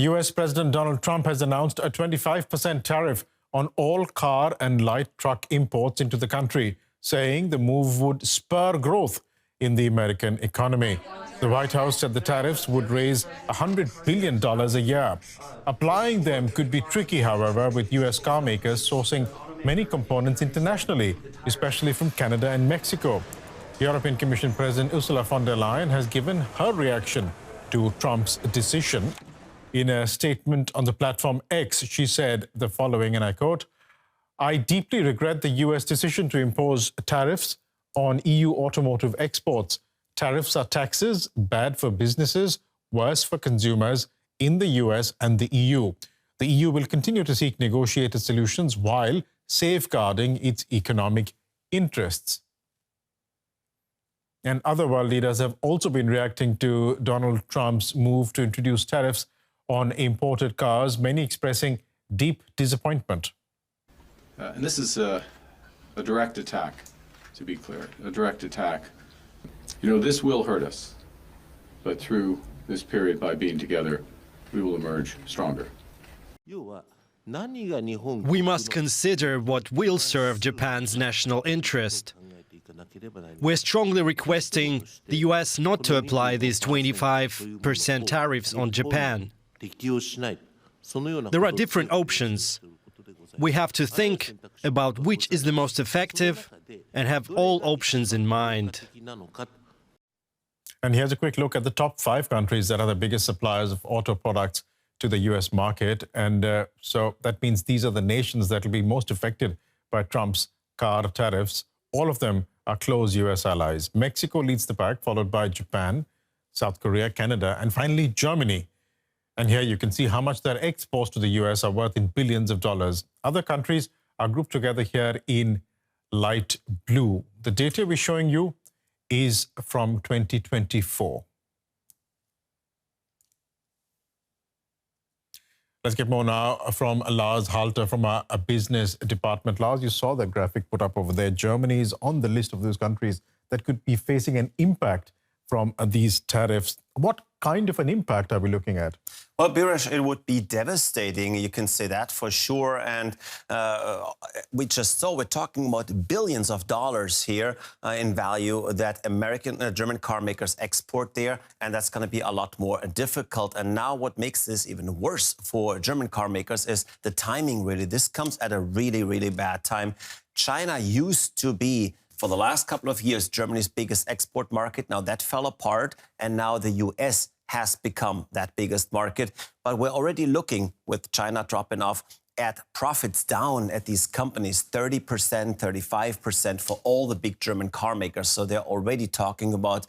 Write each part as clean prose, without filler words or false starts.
US President Donald Trump has announced a 25% tariff on all car and light truck imports into the country, saying the move would spur growth in the American economy. The White House said the tariffs would raise $100 billion a year. Applying them could be tricky, however, with US car makers sourcing many components internationally, especially from Canada and Mexico. European Commission President Ursula von der Leyen has given her reaction to Trump's decision. In a statement on the platform X, she said the following, and I quote, "I deeply regret the US decision to impose tariffs on EU automotive exports. Tariffs are taxes, bad for businesses, worse for consumers in the US and the EU. The EU will continue to seek negotiated solutions while safeguarding its economic interests." And other world leaders have also been reacting to Donald Trump's move to introduce tariffs on imported cars, many expressing deep disappointment. And this is a direct attack, to be clear, a direct attack. You know, this will hurt us, but through this period, by being together, we will emerge stronger. We must consider what will serve Japan's national interest. We're strongly requesting the US not to apply these 25% tariffs on Japan. There are different options. We have to think about which is the most effective and have all options in mind. And here's a quick look at the top 5 countries that are the biggest suppliers of auto products to the US market. And so that means these are the nations that will be most affected by Trump's car tariffs. All of them are close US allies. Mexico leads the pack, followed by Japan, South Korea, Canada, and finally Germany. And here you can see how much their exports to the US are worth in billions of dollars. Other countries are grouped together here in light blue. The data we're showing you is from 2024. Let's get more now from Lars Halter from our business department. Lars, you saw that graphic put up over there. Germany is on the list of those countries that could be facing an impact from these tariffs. What kind of an impact are we looking at? Well, Biraj, it would be devastating. You can say that for sure. And we just saw we're talking about billions of dollars here in value that German car makers export there. And that's going to be a lot more difficult. And now what makes this even worse for German car makers is the timing, really. This comes at a really, really bad time. China used to be, for the last couple of years, Germany's biggest export market. Now that fell apart, and now the US has become that biggest market. But we're already looking, with China dropping off, at profits down at these companies, 30%, 35% for all the big German car makers. So they're already talking about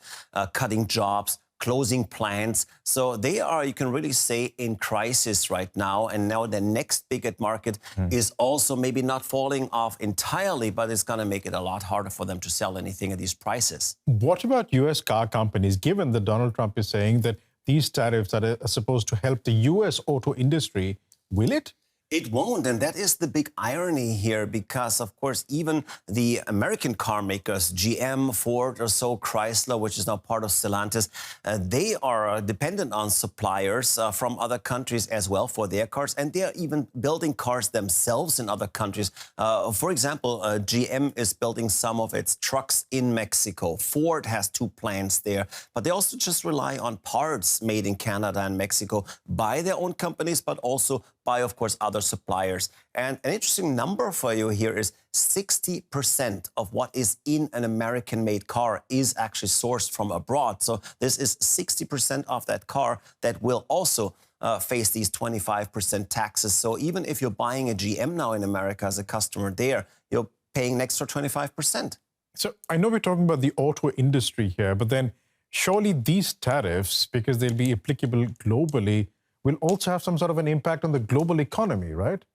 cutting jobs, closing plants. So they are, you can really say, in crisis right now. And now the next big market is also maybe not falling off entirely, but it's going to make it a lot harder for them to sell anything at these prices. What about US car companies, given that Donald Trump is saying that these tariffs are supposed to help the US auto industry? Will it? It won't, and that is the big irony here, because, of course, even the American car makers, GM, Ford, or so, Chrysler, which is now part of Stellantis, they are dependent on suppliers from other countries as well for their cars, and they're even building cars themselves in other countries. For example, GM is building some of its trucks in Mexico. Ford has 2 plants there, but they also just rely on parts made in Canada and Mexico by their own companies, but also by, of course, other suppliers. And an interesting number for you here is 60% of what is in an American-made car is actually sourced from abroad. So this is 60% of that car that will also face these 25% taxes. So even if you're buying a GM now in America as a customer there, you're paying an extra 25%. So I know we're talking about the auto industry here, but then surely these tariffs, because they'll be applicable globally, will also have some sort of an impact on the global economy, right?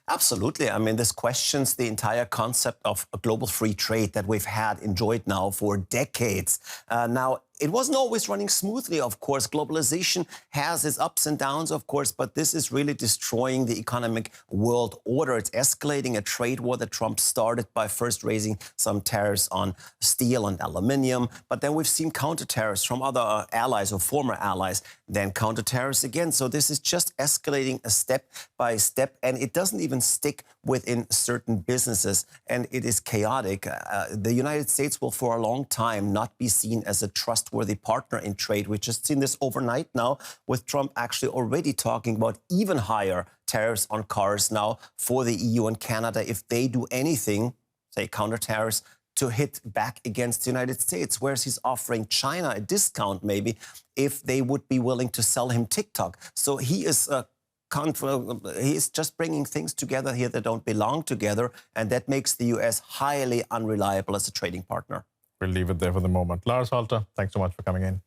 Absolutely. I mean, this questions the entire concept of a global free trade that we've enjoyed now for decades. Now, It wasn't always running smoothly, of course. Globalization has its ups and downs, of course, but this is really destroying the economic world order. It's escalating a trade war that Trump started by first raising some tariffs on steel and aluminium. But then we've seen counter tariffs from other allies or former allies, then counter tariffs again. So this is just escalating a step by step, and it doesn't even stick within certain businesses, and it is chaotic. The United States will for a long time not be seen as a trustworthy partner in trade. We've just seen this overnight now, with Trump actually already talking about even higher tariffs on cars now for the EU and Canada if they do anything, say counter tariffs, to hit back against the United States, whereas he's offering China a discount maybe if they would be willing to sell him TikTok. So he is he's just bringing things together here that don't belong together, and that makes the US highly unreliable as a trading partner. We'll leave it there for the moment. Lars Halter, thanks so much for coming in.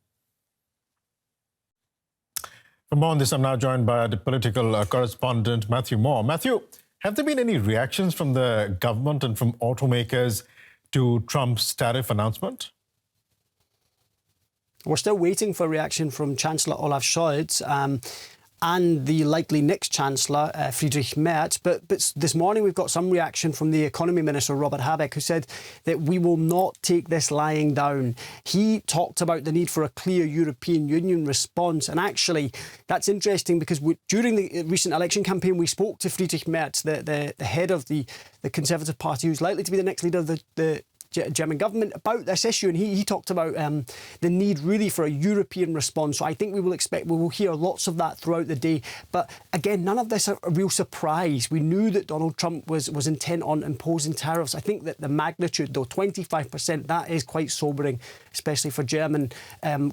For more on this, I'm now joined by the political correspondent, Matthew Moore. Matthew, have there been any reactions from the government and from automakers to Trump's tariff announcement? We're still waiting for a reaction from Chancellor Olaf Scholz and the likely next Chancellor, Friedrich Merz. But this morning we've got some reaction from the Economy Minister, Robert Habeck, who said that we will not take this lying down. He talked about the need for a clear European Union response. And actually, that's interesting because during the recent election campaign, we spoke to Friedrich Merz, the head of the Conservative Party, who's likely to be the next leader of the German government, about this issue, and he talked about the need really for a European response. So I think we will hear lots of that throughout the day. But again, none of this a real surprise. We knew that Donald Trump was intent on imposing tariffs. I think that the magnitude, though, 25%, that is quite sobering, especially for German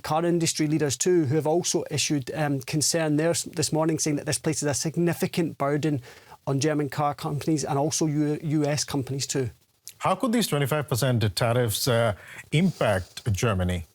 car industry leaders too, who have also issued concern there this morning, saying that this places a significant burden on German car companies and also US companies too. How could these 25% tariffs impact Germany?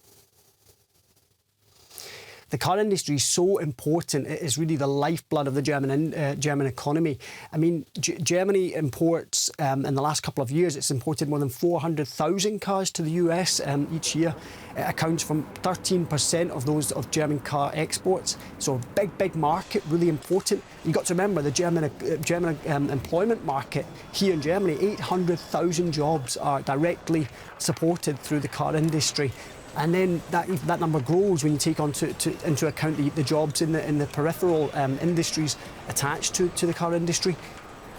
The car industry is so important. It is really the lifeblood of the German economy. I mean, Germany imports, in the last couple of years, it's imported more than 400,000 cars to the US each year. It accounts for 13% of German car exports. So big market, really important. You've got to remember the German employment market here in Germany, 800,000 jobs are directly supported through the car industry. And then that number grows when you take into account the jobs in the peripheral industries attached to the car industry.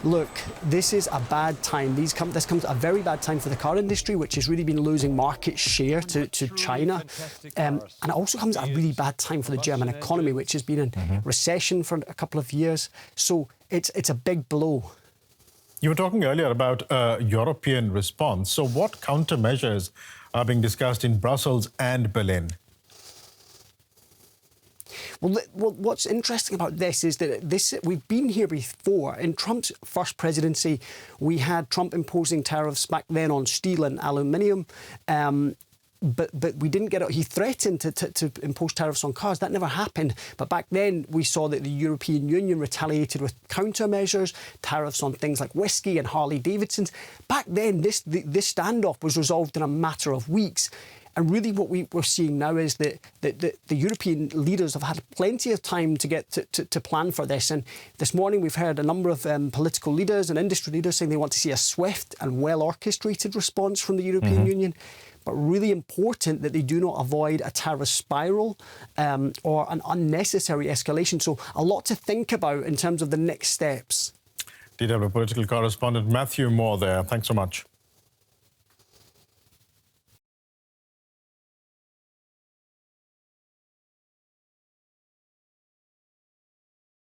Look, this is a bad time. This comes at a very bad time for the car industry, which has really been losing market share to China. And it also comes at a really bad time for the German economy, which has been in recession for a couple of years. So it's a big blow. You were talking earlier about a European response. So what countermeasures are being discussed in Brussels and Berlin? Well, what's interesting about this is that we've been here before. In Trump's first presidency, we had Trump imposing tariffs back then on steel and aluminium. But we didn't get it. He threatened to impose tariffs on cars. That never happened. But back then, we saw that the European Union retaliated with countermeasures, tariffs on things like whiskey and Harley-Davidsons. Back then, this standoff was resolved in a matter of weeks. And really what we're seeing now is that the European leaders have had plenty of time to get to plan for this. And this morning we've heard a number of political leaders and industry leaders saying they want to see a swift and well-orchestrated response from the European Union. But really important that they do not avoid a tariff spiral or an unnecessary escalation. So a lot to think about in terms of the next steps. DW political correspondent Matthew Moore there. Thanks so much.